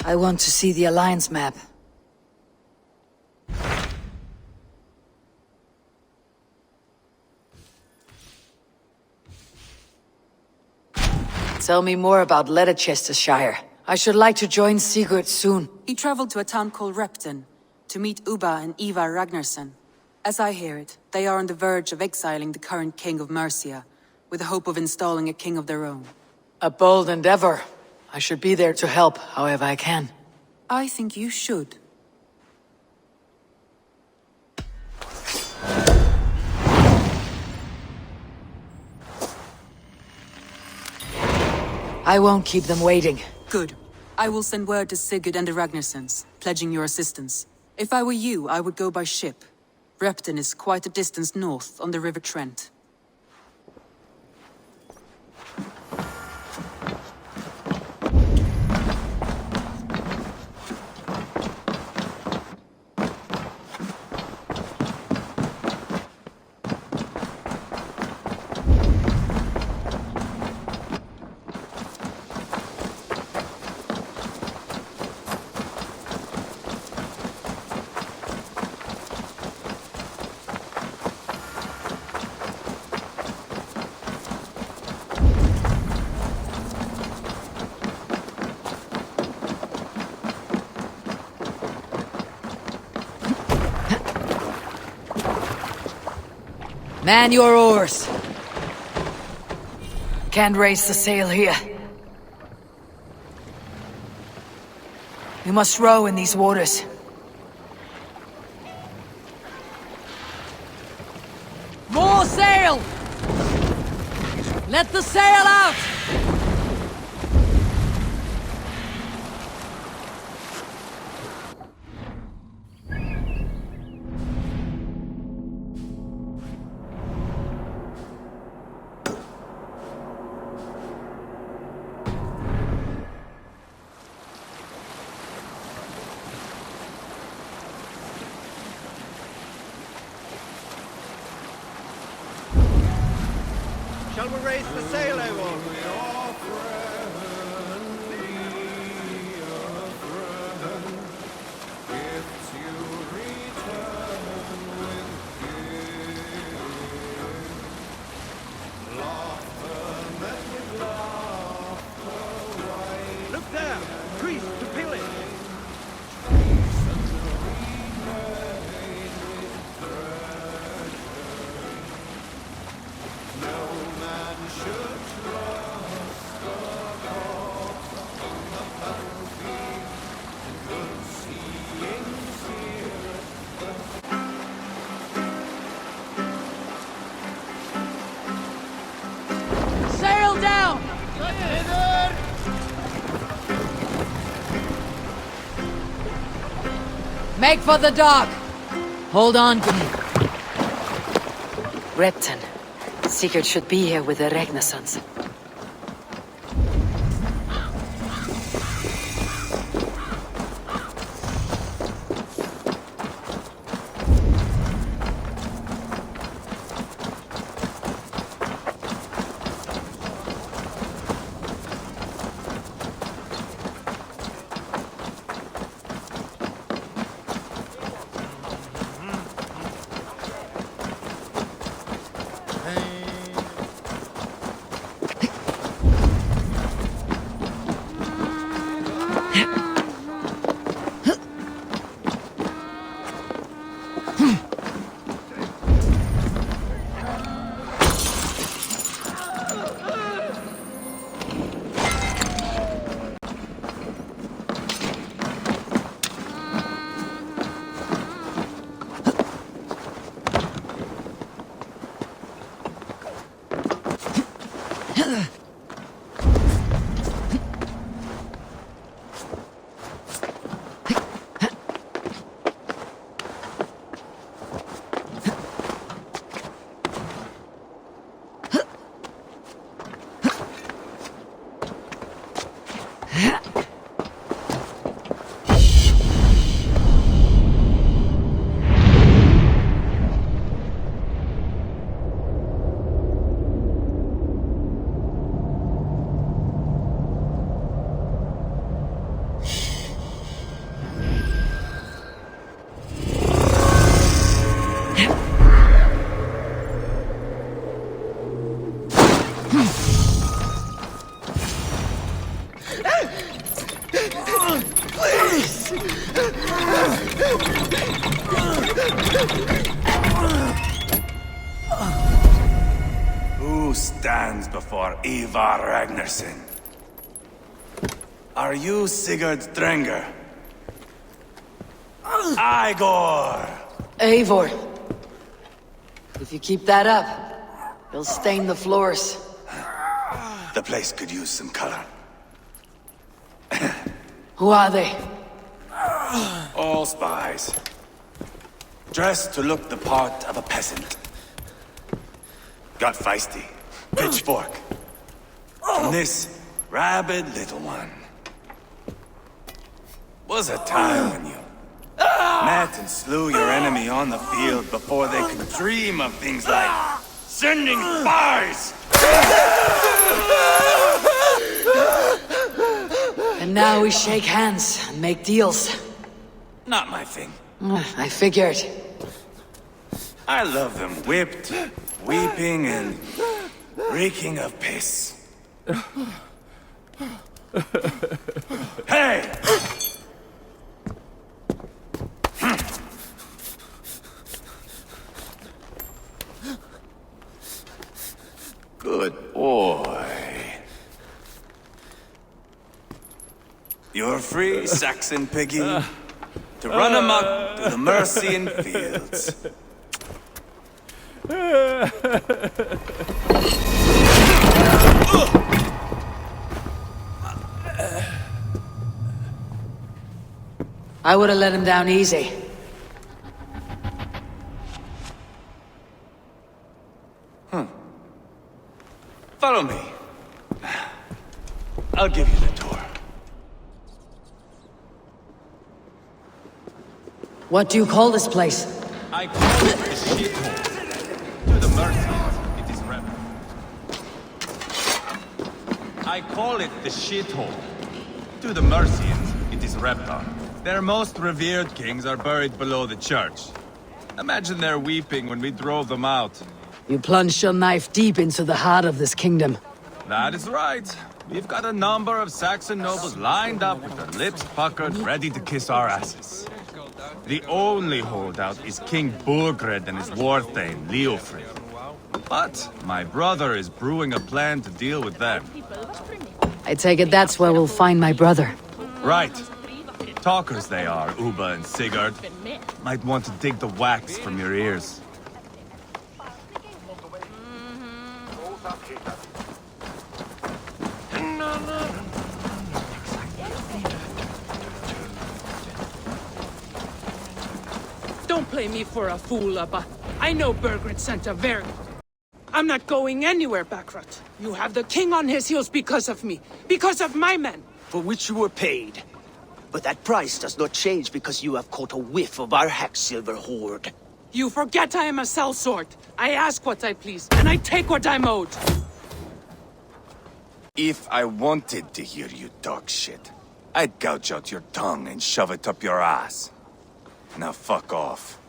I want to see the Alliance map. Tell me more about Leicestershire. I should like to join Sigurd soon. He traveled to a town called Repton to meet Ubba and Eva Ragnarsson. As I hear it, they are on the verge of exiling the current king of Mercia, with the hope of installing a king of their own. A bold endeavor. I should be there to help, however I can. I think you should. I won't keep them waiting. Good. I will send word to Sigurd and the Ragnarssons, pledging your assistance. If I were you, I would go by ship. Repton is quite a distance north, on the River Trent. Man your oars. Can't raise the sail here. We must row in these waters. More sail! Let the sail out! Shall we raise the sail, everyone? Look there! Trees to pillage! Sail down! Make for the dock! Hold on to me. Repton. Sigurd should be here with the Ragnarssons. Ragnarsson. Are you Sigurd Drenger? Igor! Eivor. If you keep that up, you'll stain the floors. The place could use some color. Who are they? All spies. Dressed to look the part of a peasant. Got feisty. Pitchfork. From this rabid little one. Was a time when you met and slew your enemy on the field before they could dream of things like sending spies! And now we shake hands and make deals. Not my thing. I figured. I love them whipped, weeping, and reeking of piss. Hey! Good boy. You're free, Saxon piggy, to run amok through the Mercian fields. I would have let him down easy. Follow me. I'll give you the tour. What do you call this place? I call it the shithole. To the Mercians, it is rebel. I call it the shithole. To the Mercians, it is Reptar. Their most revered kings are buried below the church. Imagine their weeping when we drove them out. You plunged your knife deep into the heart of this kingdom. That is right. We've got a number of Saxon nobles lined up with their lips puckered, ready to kiss our asses. The only holdout is King Burgred and his warthane, Leofrid. But my brother is brewing a plan to deal with them. I take it that's where we'll find my brother. Right. Talkers they are, Uba and Sigurd. Might want to dig the wax from your ears. Don't play me for a fool, Abba. I know Bergred sent a very... I'm not going anywhere, Backrot. You have the king on his heels because of me. Because of my men. For which you were paid. But that price does not change because you have caught a whiff of our Hacksilver hoard. You forget I am a sellsword. I ask what I please, and I take what I'm owed. If I wanted to hear you talk shit, I'd gouge out your tongue and shove it up your ass. Now fuck off.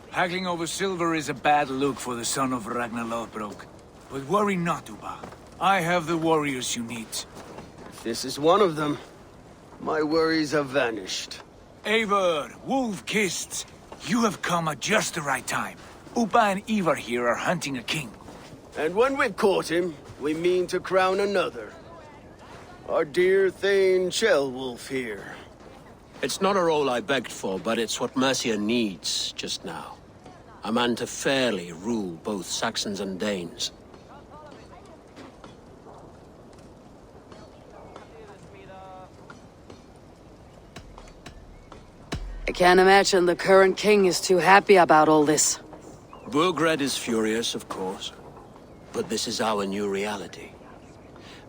Haggling over silver is a bad look for the son of Ragnar Lothbrok. But worry not, Uba. I have the warriors you need. This is one of them. My worries have vanished. Eivor, Wolf-Kissed, you have come at just the right time. Uba and Ivar here are hunting a king. And when we've caught him, we mean to crown another. Our dear Thane Ceolwulf here. It's not a role I begged for, but it's what Mercia needs just now. A man to fairly rule both Saxons and Danes. I can't imagine the current king is too happy about all this. Burgred is furious, of course. But this is our new reality.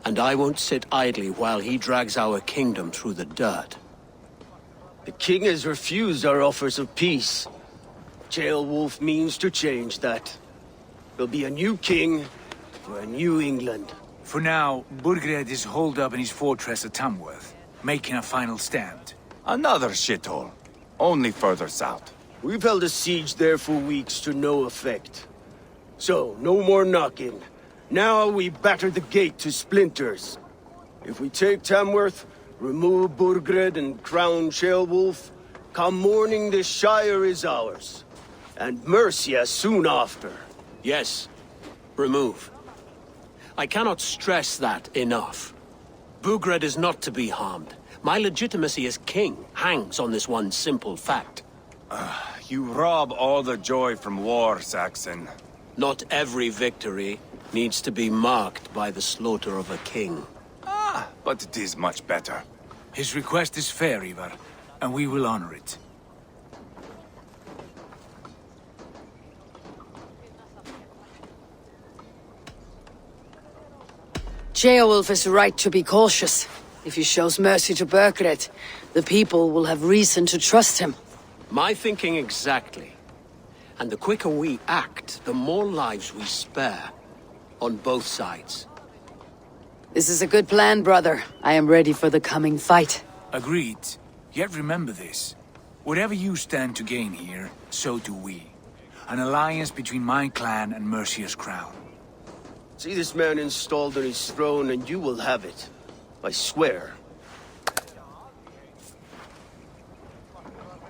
And I won't sit idly while he drags our kingdom through the dirt. The king has refused our offers of peace. Ceolwulf means to change that. There'll be a new king for a new England. For now, Burgred is holed up in his fortress at Tamworth, making a final stand. Another shithole. Only further south. We've held a siege there for weeks to no effect. So, no more knocking. Now we batter the gate to splinters. If we take Tamworth, remove Burgred and crown Ceolwulf, come morning the Shire is ours. And Mercia soon after. Yes, remove. I cannot stress that enough. Bugred is not to be harmed. My legitimacy as king hangs on this one simple fact. You rob all the joy from war, Saxon. Not every victory needs to be marked by the slaughter of a king. But it is much better. His request is fair, Ivar, and we will honor it. Ceolwulf is right to be cautious. If he shows mercy to Bergred, the people will have reason to trust him. My thinking exactly. And the quicker we act, the more lives we spare. On both sides. This is a good plan, brother. I am ready for the coming fight. Agreed. Yet remember this. Whatever you stand to gain here, so do we. An alliance between my clan and Mercia's crown. See this man installed on his throne and you will have it. I swear.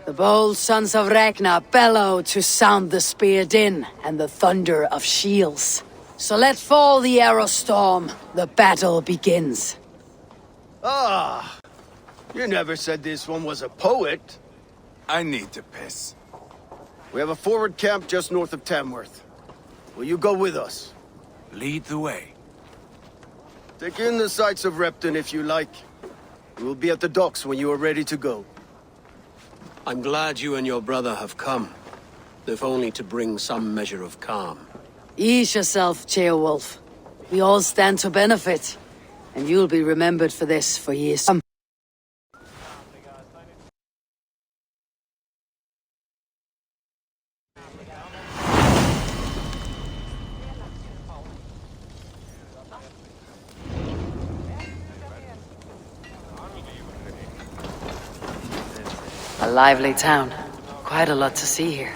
The bold Sons of Ragnar bellow to sound the spear din and the thunder of shields. So let fall the arrow storm. The battle begins. Ah! You never said this one was a poet. I need to piss. We have a forward camp just north of Tamworth. Will you go with us? Lead the way. Take in the sights of Repton if you like. We will be at the docks when you are ready to go. I'm glad you and your brother have come. If only to bring some measure of calm. Ease yourself, Ceolwulf. We all stand to benefit. And you'll be remembered for this for years to come. A lively town. Quite a lot to see here.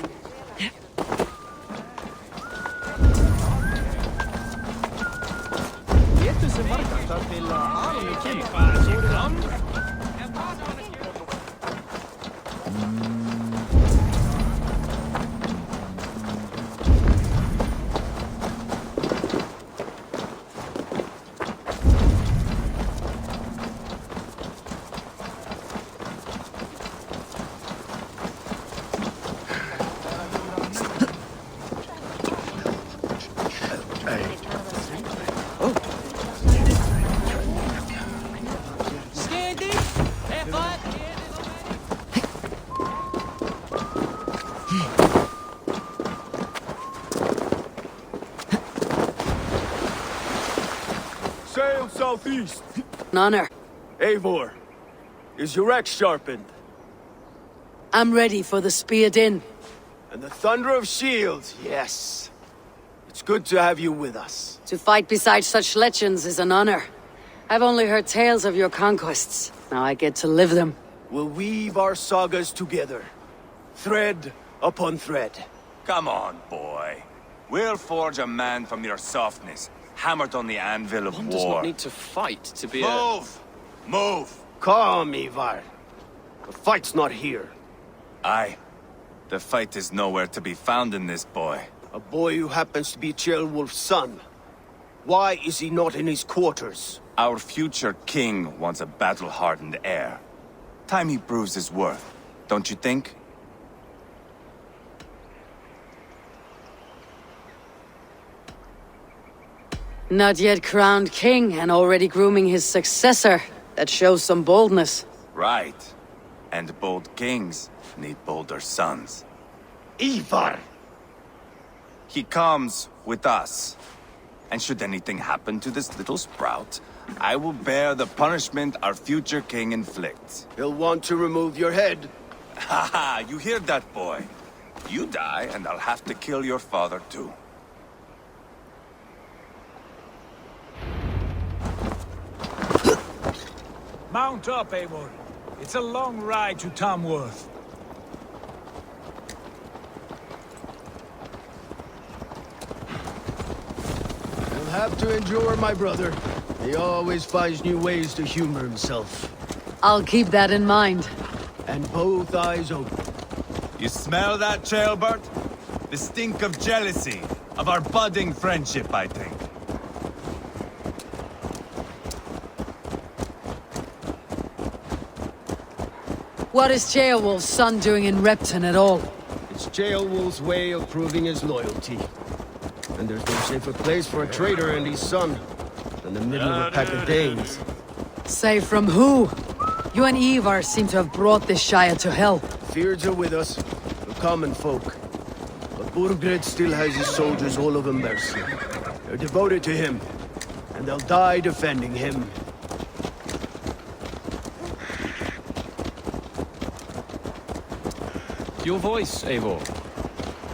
Sail southeast. An honor. Eivor, is your axe sharpened? I'm ready for the spear din. And the thunder of shields, yes. It's good to have you with us. To fight beside such legends is an honor. I've only heard tales of your conquests. Now I get to live them. We'll weave our sagas together. Thread upon thread. Come on, boy. We'll forge a man from your softness, hammered on the anvil of One war. does not need to fight to be Move! Move! Calm, Ivar. The fight's not here. Aye. The fight is nowhere to be found in this boy. A boy who happens to be Ceolwulf's son. Why is he not in his quarters? Our future king wants a battle-hardened heir. Time he proves his worth, don't you think? Not yet crowned king and already grooming his successor. That shows some boldness. Right. And bold kings need bolder sons. Ivar! He comes with us. And should anything happen to this little sprout, I will bear the punishment our future king inflicts. He'll want to remove your head. Haha, you hear that, boy? You die, and I'll have to kill your father, too. Mount up, Eivor. It's a long ride to Tamworth. You'll have to endure, my brother. He always finds new ways to humor himself. I'll keep that in mind. And both eyes open. You smell that, Ceolbert? The stink of jealousy, of our budding friendship, I think. What is Ceolwulf's son doing in Repton at all? It's Ceolwulf's way of proving his loyalty. And there's no safer place for a traitor and his son than the middle of a pack of Danes. Say from who? You and Ivar seem to have brought this Shire to hell. Fears are with us, the common folk. But Burgred still has his soldiers all over Mercia. They're devoted to him, and they'll die defending him. Your voice, Eivor.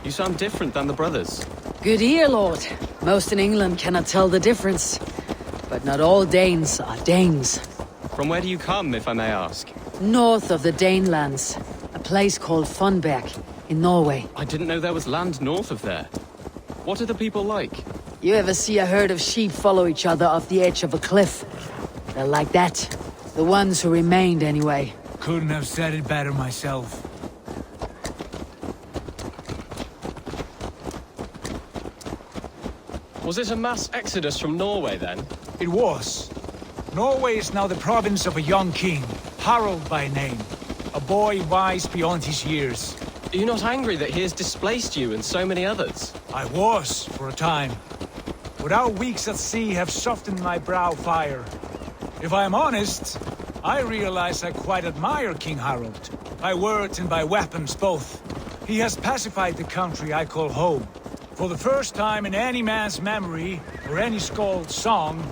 You sound different than the brothers. Good ear, Lord. Most in England cannot tell the difference. But not all Danes are Danes. From where do you come, if I may ask? North of the Danelands. A place called Funberg, in Norway. I didn't know there was land north of there. What are the people like? You ever see a herd of sheep follow each other off the edge of a cliff? They're like that. The ones who remained, anyway. Couldn't have said it better myself. Was it a mass exodus from Norway, then? It was. Norway is now the province of a young king, Harald by name. A boy wise beyond his years. Are you not angry that he has displaced you and so many others? I was, for a time. But our weeks at sea have softened my brow fire. If I am honest, I realize I quite admire King Harald. By words and by weapons both. He has pacified the country I call home. For the first time in any man's memory, or any skald's song,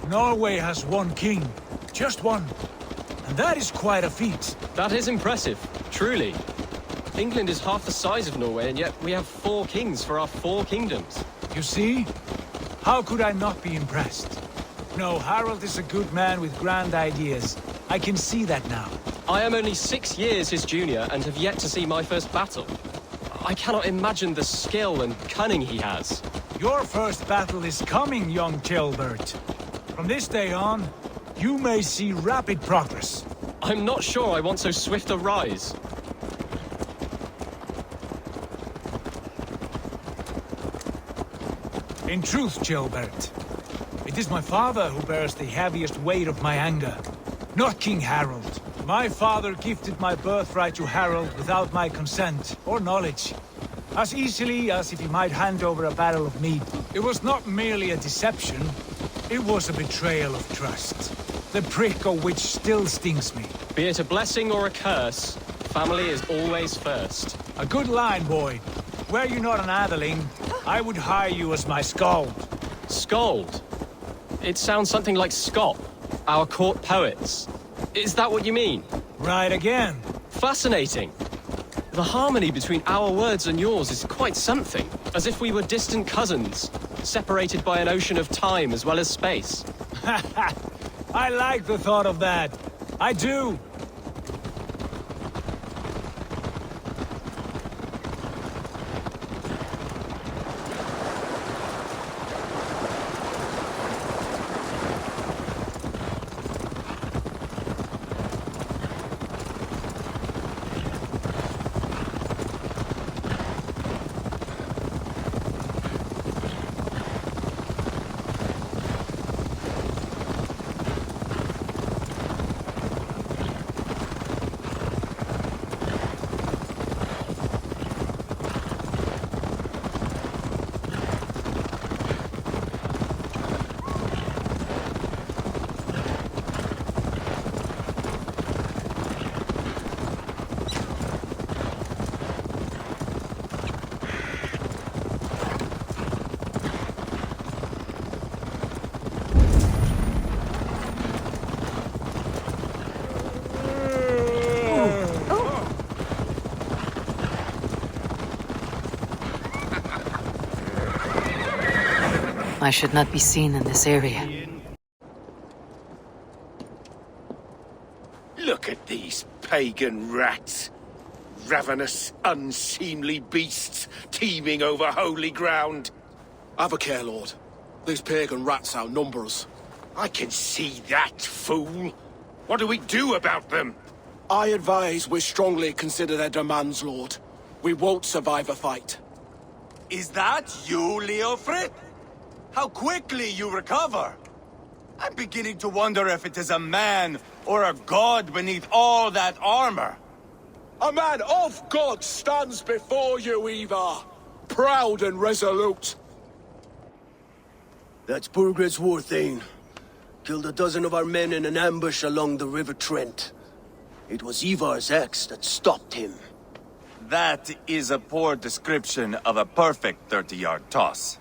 Norway has one king. Just one. And that is quite a feat. That is impressive, truly. England is half the size of Norway, and yet we have 4 kings for our 4 kingdoms. You see? How could I not be impressed? No, Harald is a good man with grand ideas. I can see that now. I am only 6 years his junior, and have yet to see my first battle. I cannot imagine the skill and cunning he has. Your first battle is coming, young Ceolbert. From this day on, you may see rapid progress. I'm not sure I want so swift a rise. In truth, Ceolbert, it is my father who bears the heaviest weight of my anger, not King Harald. My father gifted my birthright to Harald without my consent or knowledge, as easily as if he might hand over a barrel of mead. It was not merely a deception, it was a betrayal of trust, the prick of which still stings me. Be it a blessing or a curse, family is always first. A good line, boy. Were you not an atheling, I would hire you as my skald. Skald? It sounds something like Scott, our court poets. Is that what you mean? Right again. Fascinating. The harmony between our words and yours is quite something. As if we were distant cousins, separated by an ocean of time as well as space. I like the thought of that. I do. I should not be seen in this area. Look at these pagan rats. Ravenous, unseemly beasts teeming over holy ground. Have a care, Lord. These pagan rats outnumber us. I can see that, fool. What do we do about them? I advise we strongly consider their demands, Lord. We won't survive a fight. Is that you, Leofrid? How quickly you recover! I'm beginning to wonder if it is a man or a god beneath all that armor. A man of God stands before you, Ivar. Proud and resolute. That's Burgred's war thane. Killed a dozen of our men in an ambush along the River Trent. It was Ivar's axe that stopped him. That is a poor description of a perfect 30-yard toss.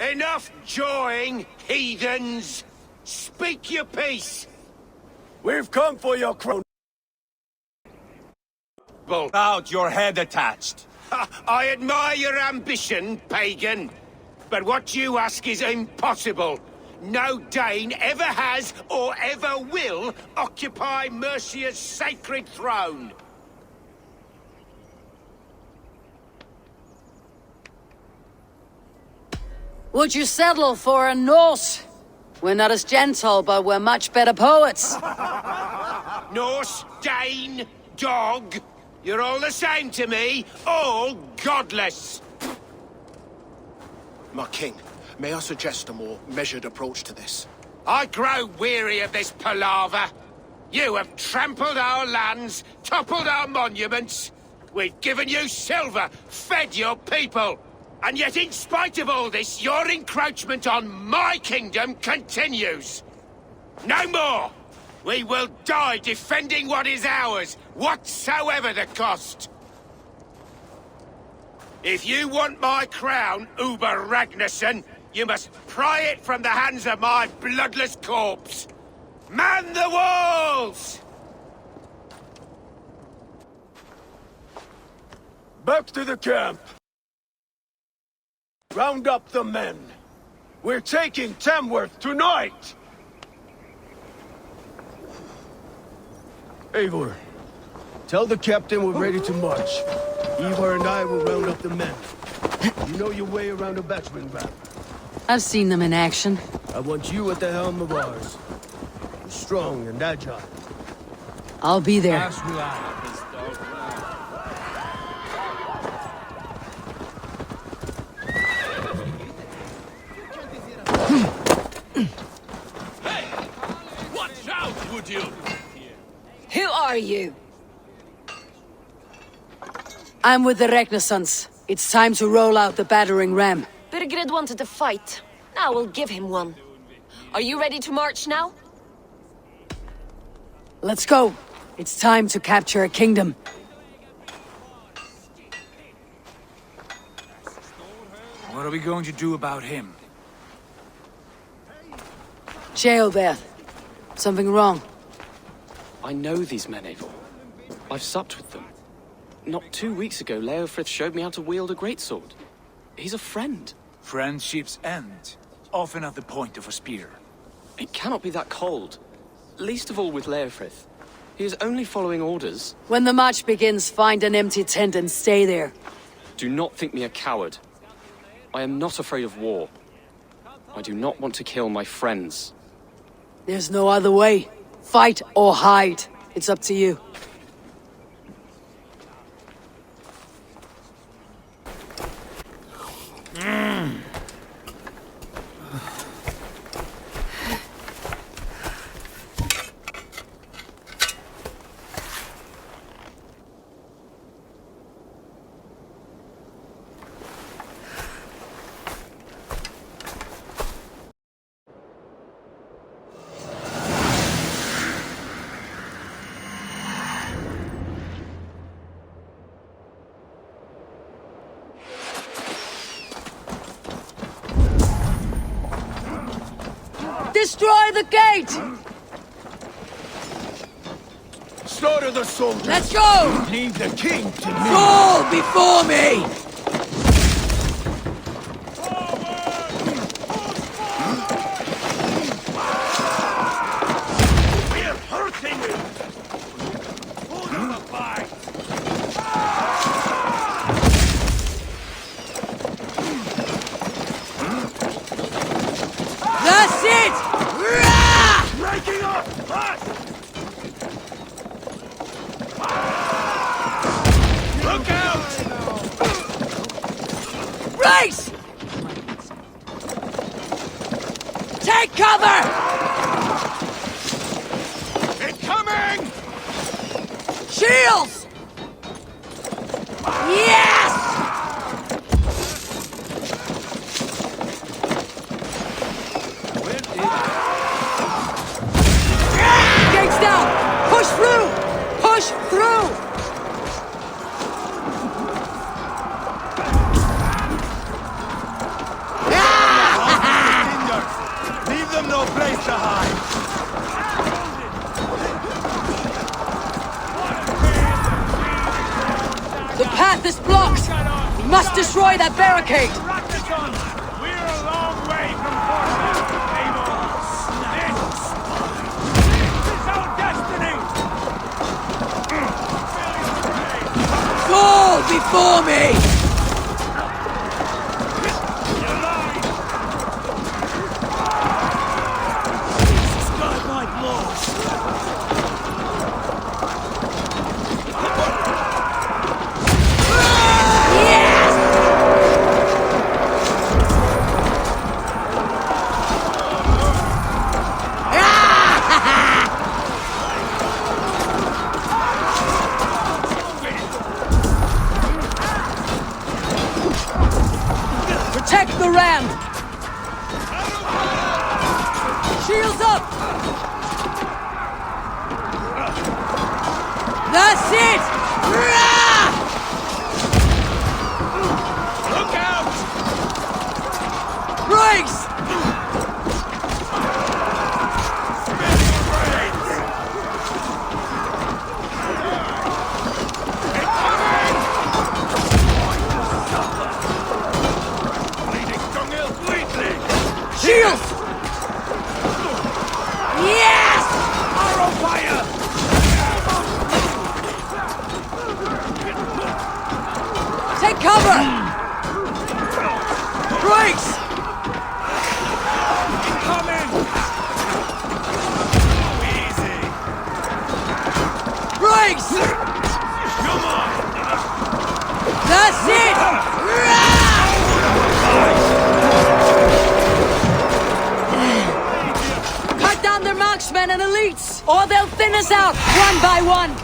Enough jawing, heathens! Speak your piece! We've come for your crown. Without your head attached. I admire your ambition, pagan. But what you ask is impossible. No Dane ever has or ever will occupy Mercia's sacred throne. Would you settle for a Norse? We're not as gentle, but we're much better poets. Norse, Dane, dog. You're all the same to me. All godless. My king, may I suggest a more measured approach to this? I grow weary of this palaver. You have trampled our lands, toppled our monuments. We've given you silver, fed your people. And yet, in spite of all this, your encroachment on my kingdom continues. No more! We will die defending what is ours, whatsoever the cost. If you want my crown, Uber Ragnarsson, you must pry it from the hands of my bloodless corpse. Man the walls! Back to the camp. Round up the men. We're taking Tamworth tonight! Eivor, tell the captain we're ready to march. Ivar and I will round up the men. You know your way around a battering ram. I've seen them in action. I want you at the helm of ours. You're strong and agile. I'll be there. As will I. Watch out, would you? Who are you? I'm with the Ragnarssons. It's time to roll out the battering ram. Burgred wanted to fight. Now we'll give him one. Are you ready to march now? Let's go. It's time to capture a kingdom. What are we going to do about him? Jail there. Something wrong. I know these men, Eivor. I've supped with them. Not 2 weeks ago, Leofrith showed me how to wield a greatsword. He's a friend. Friendships end, often at the point of a spear. It cannot be that cold. Least of all with Leofrith. He is only following orders. When the march begins, find an empty tent and stay there. Do not think me a coward. I am not afraid of war. I do not want to kill my friends. There's no other way. Fight or hide. It's up to you. Destroy the gate! Slaughter the soldiers! Let's go! Leave the king to me! Fall before me! We're hurting you! Hold on the fight! That's it! Breaking up! Look out! Take cover! Incoming! Shields! Yes! Gates down! Push through! Push through! Leave them no place to hide! The path is blocked! We must destroy that barricade! We're a long way from Fortress, Abel. This is our destiny! Fall before me! Protect the ram! Shields up! That's it! Rah! Look out! Brakes! Shields! Yes! Arrow fire! Take cover! Brakes! Incoming! Easy! Brakes! Come on! That's it! Rah! Cut down their marksmen and elites, or they'll thin us out, one by one!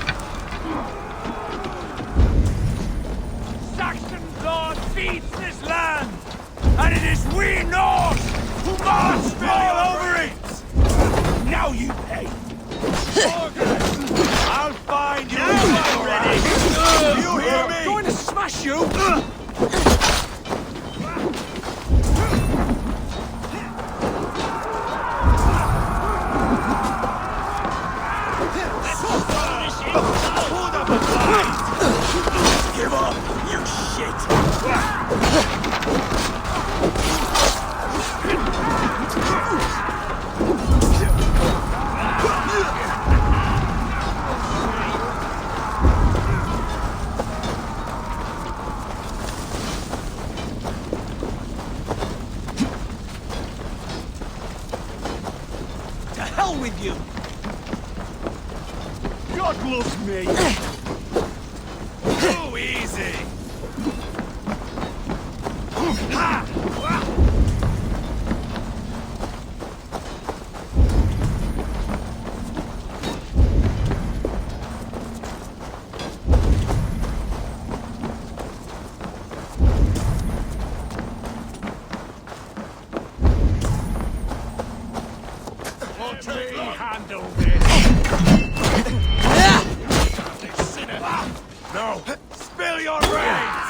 Saxon blood feeds this land! And it is we Norse who must all over it! Now you pay! I'll find you! I'm ready! You hear me? Going to smash you! Give up, you shit! To hell with you! God loves me! Too easy! Let me handle this! No! Spill your brains!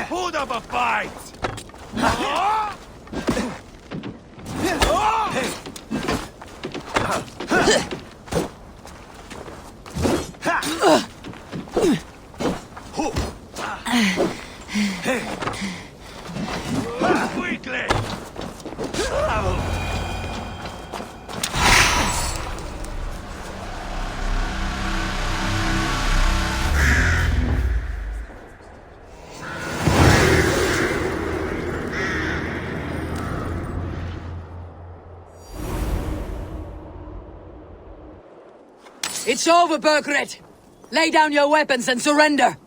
Hold up a fight! Quickly! It's over, Burgred! Lay down your weapons and surrender!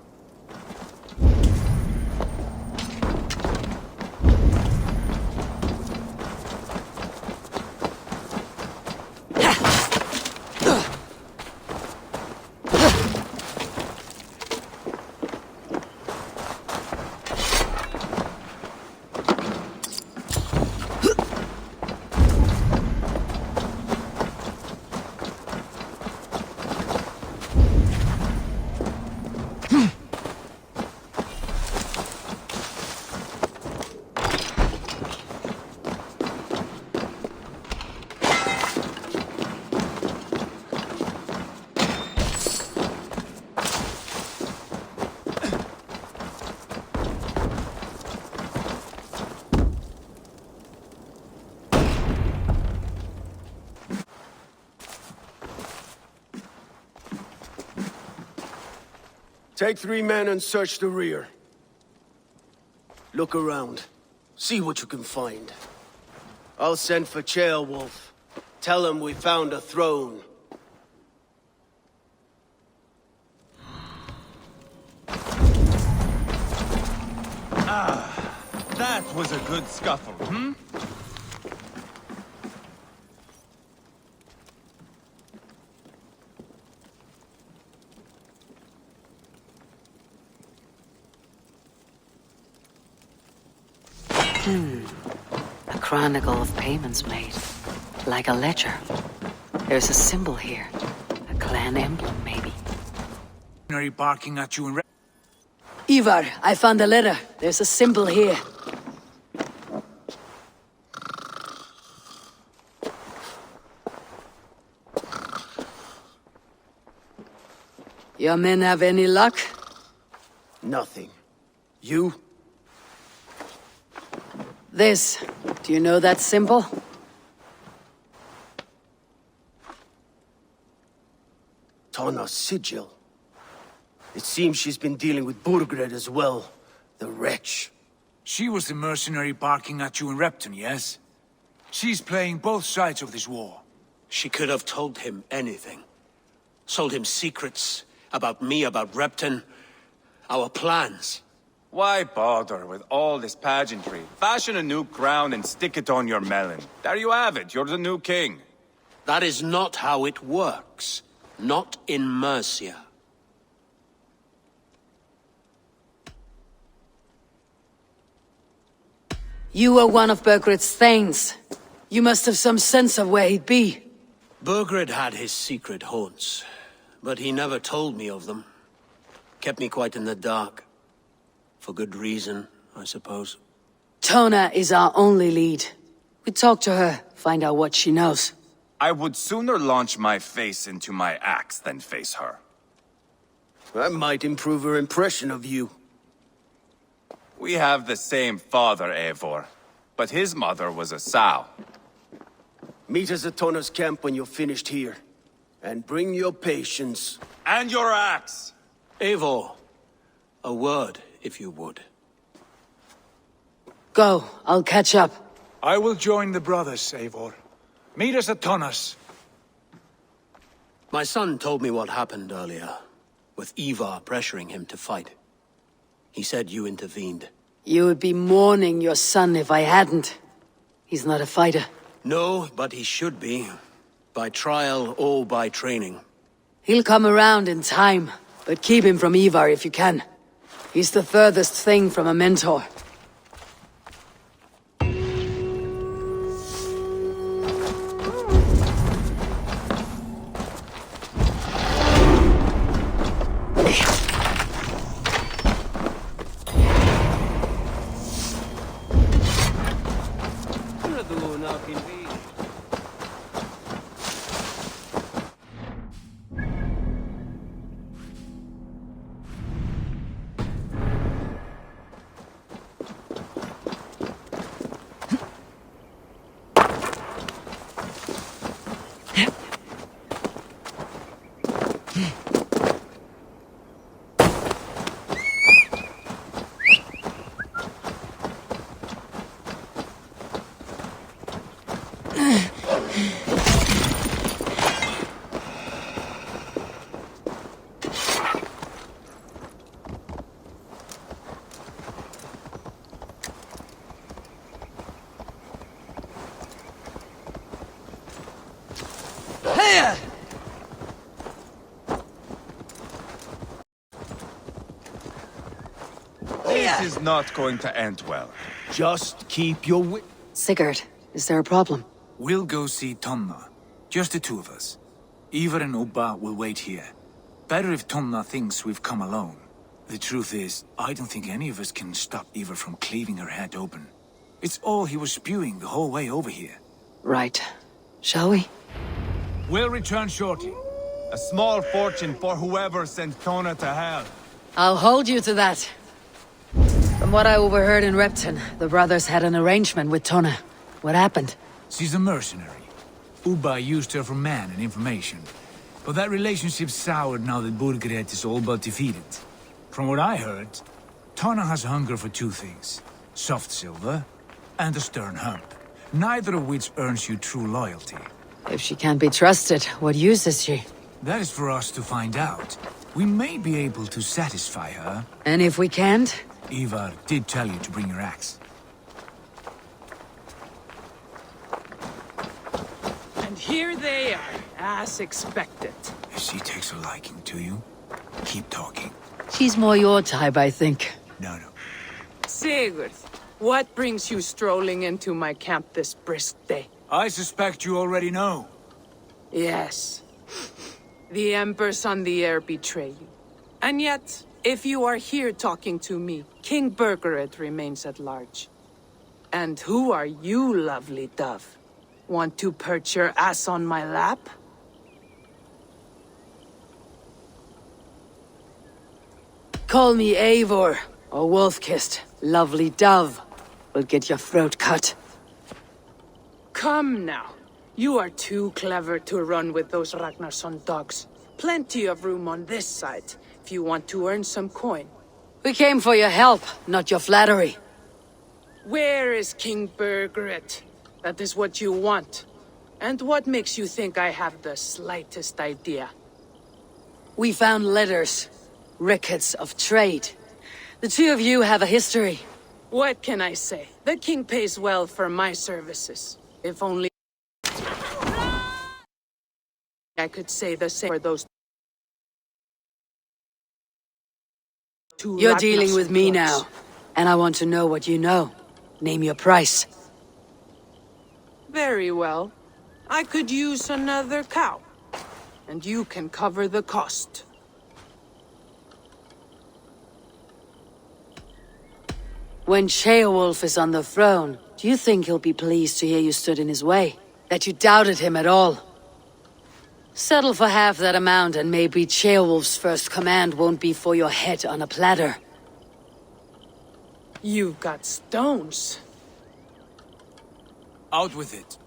Take 3 men and search the rear. Look around. See what you can find. I'll send for Ceolwulf. Tell him we found a throne. That was a good scuffle, hmm? A chronicle of payments made. Like a ledger. There's a symbol here. A clan emblem, maybe. Barking at you and Ivar, I found a letter. There's a symbol here. Your men have any luck? Nothing. You? This. Do you know that symbol? Tana's sigil. It seems she's been dealing with Burgred as well. The wretch. She was the mercenary barking at you in Repton, yes? She's playing both sides of this war. She could have told him anything. Sold him secrets about me, about Repton, our plans. Why bother with all this pageantry? Fashion a new crown and stick it on your melon. There you have it, you're the new king. That is not how it works. Not in Mercia. You were one of Burgred's thanes. You must have some sense of where he'd be. Burgred had his secret haunts, but he never told me of them. Kept me quite in the dark. For good reason, I suppose. Tona is our only lead. We talk to her, find out what she knows. I would sooner launch my face into my axe than face her. That might improve her impression of you. We have the same father, Eivor, but his mother was a sow. Meet us at Tona's camp when you're finished here. And bring your patience. And your axe! Eivor, a word, if you would. Go, I'll catch up. I will join the brothers, Eivor. Meet us at Tonas. My son told me what happened earlier, with Ivar pressuring him to fight. He said you intervened. You would be mourning your son if I hadn't. He's not a fighter. No, but he should be. By trial or by training. He'll come around in time, but keep him from Ivar if you can. He's the furthest thing from a mentor. This is not going to end well. Just keep your wit. Sigurd, is there a problem? We'll go see Tonna. Just the two of us. Ivar and Ubba will wait here. Better if Tonna thinks we've come alone. The truth is, I don't think any of us can stop Ivar from cleaving her head open. It's all he was spewing the whole way over here. Right. Shall we? We'll return shortly. A small fortune for whoever sent Tona to hell. I'll hold you to that. From what I overheard in Repton, the brothers had an arrangement with Tona. What happened? She's a mercenary. Ubba used her for man and information. But that relationship soured now that Burgred is all but defeated. From what I heard, Tona has hunger for two things. Soft silver and a stern hump. Neither of which earns you true loyalty. If she can't be trusted, what use is she? That is for us to find out. We may be able to satisfy her. And if we can't? Ivar did tell you to bring your axe. And here they are, as expected. If she takes a liking to you, keep talking. She's more your type, I think. No. Sigurd, what brings you strolling into my camp this brisk day? I suspect you already know. Yes. The Embers on the air betray you. And yet, if you are here talking to me, King Burgred remains at large. And who are you, lovely dove? Want to perch your ass on my lap? Call me Eivor, or Wolf-Kissed. Lovely dove. Will get your throat cut. Come now. You are too clever to run with those Ragnarsson dogs. Plenty of room on this side, if you want to earn some coin. We came for your help, not your flattery. Where is King Burgred? That is what you want. And what makes you think I have the slightest idea? We found letters. Records of trade. The two of you have a history. What can I say? The king pays well for my services. If only I could say the same for those two. You're dealing with me dogs. now, and I want to know what you know. Name your price. Very well. I could use another cow. And you can cover the cost. When Ceolwulf is on the throne, do you think he'll be pleased to hear you stood in his way? That you doubted him at all? Settle for half that amount and maybe Ceolwulf's first command won't be for your head on a platter. You've got stones. Out with it.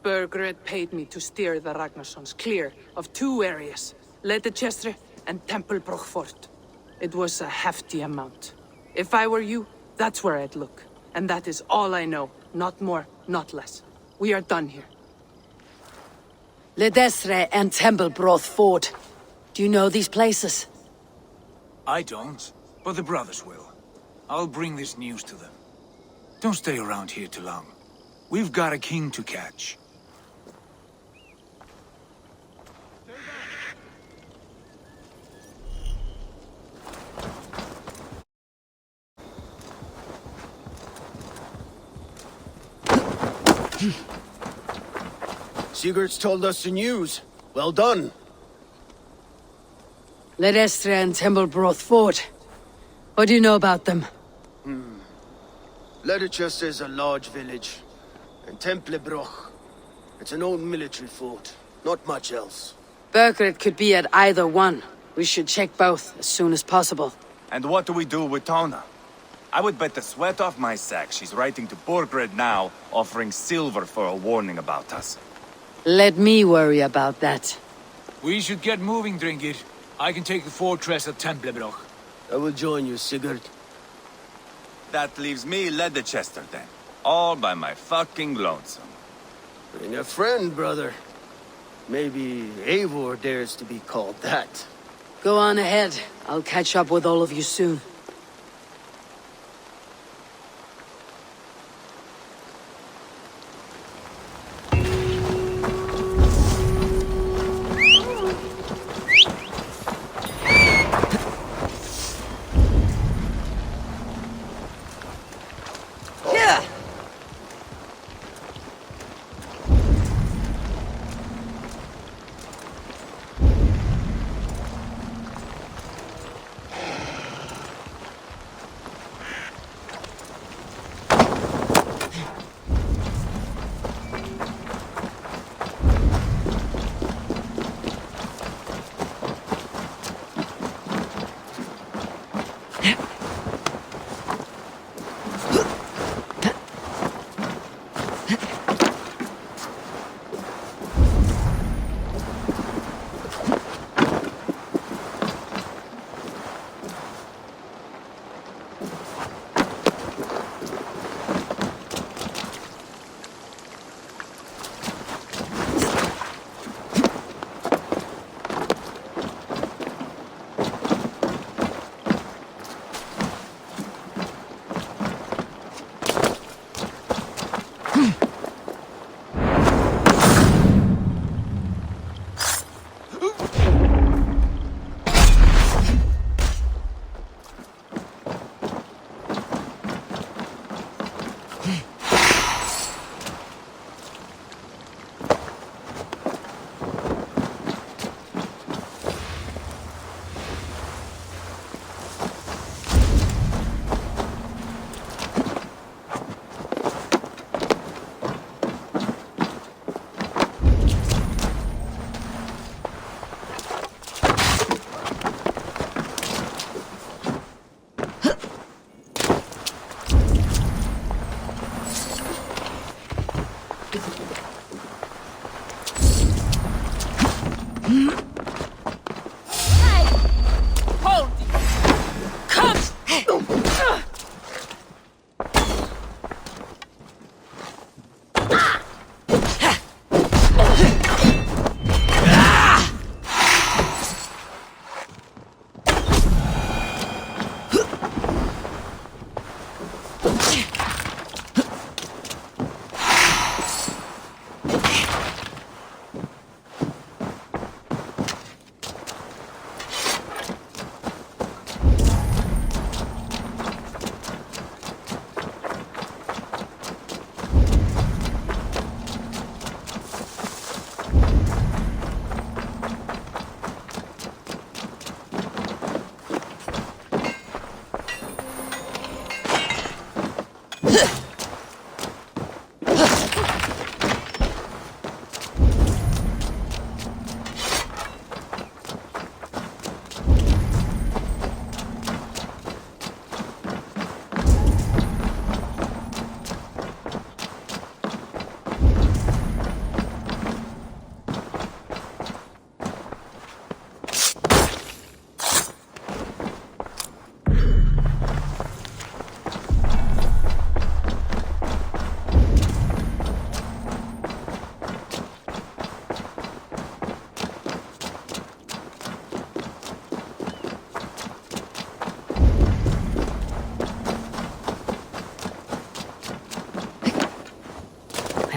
Burgred paid me to steer the Ragnarssons clear of two areas, Leicester and Templebroch Fort. It was a hefty amount. If I were you, that's where I'd look. And that is all I know. Not more, not less. We are done here. Leicester and Templebroch Fort. Do you know these places? I don't, but the brothers will. I'll bring this news to them. Don't stay around here too long. We've got a king to catch. Sigurd's told us the news. Well done. Leicester and Templebroch Fort. What do you know about them? Leicester is a large village. And Templebroch, it's an old military fort. Not much else. Burgred could be at either one. We should check both as soon as possible. And what do we do with Tona? I would bet the sweat off my sack she's writing to Burgred now, offering silver for a warning about us. Let me worry about that. We should get moving, Dringir. I can take the fortress at Templebroch. I will join you, Sigurd. That leaves me Leicester then. All by my fucking lonesome. Bring a friend, brother. Maybe Eivor dares to be called that. Go on ahead. I'll catch up with all of you soon.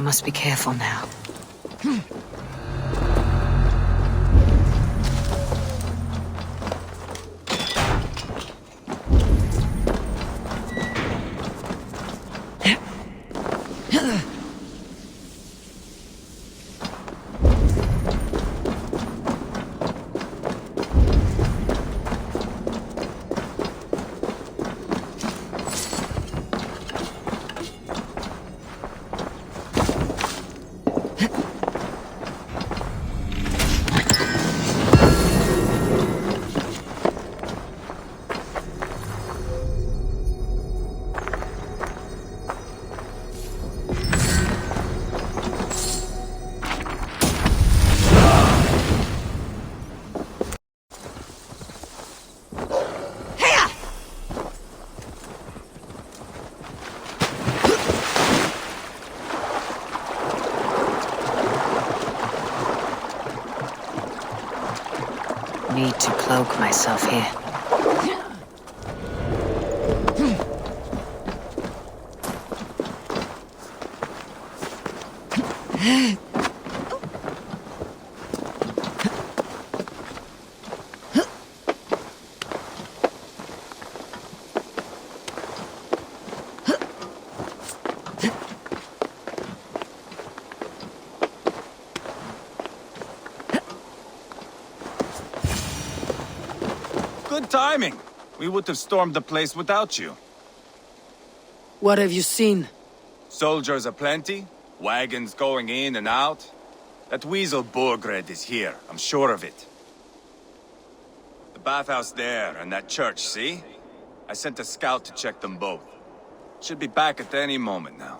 I must be careful now. Need to cloak myself here. Good timing. We would have stormed the place without you. What have you seen? Soldiers aplenty, wagons going in and out. That weasel Borgred is here, I'm sure of it. The bathhouse there and that church, see? I sent a scout to check them both. Should be back at any moment now.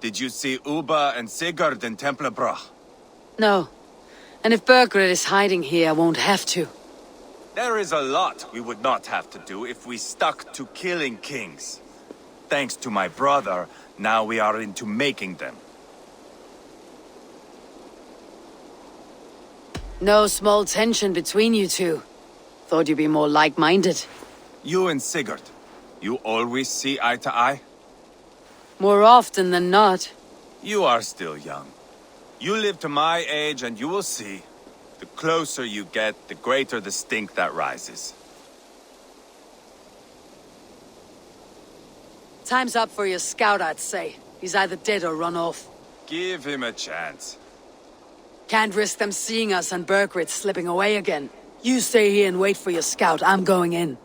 Did you see Uba and Sigurd in Templebrach? No. And if Burgred is hiding here, I won't have to. There is a lot we would not have to do if we stuck to killing kings. Thanks to my brother, now we are into making them. No small tension between you two. Thought you'd be more like-minded. You and Sigurd, you always see eye to eye? More often than not. You are still young. You live to my age and you will see. The closer you get, the greater the stink that rises. Time's up for your scout, I'd say. He's either dead or run off. Give him a chance. Can't risk them seeing us and Burgred slipping away again. You stay here and wait for your scout. I'm going in.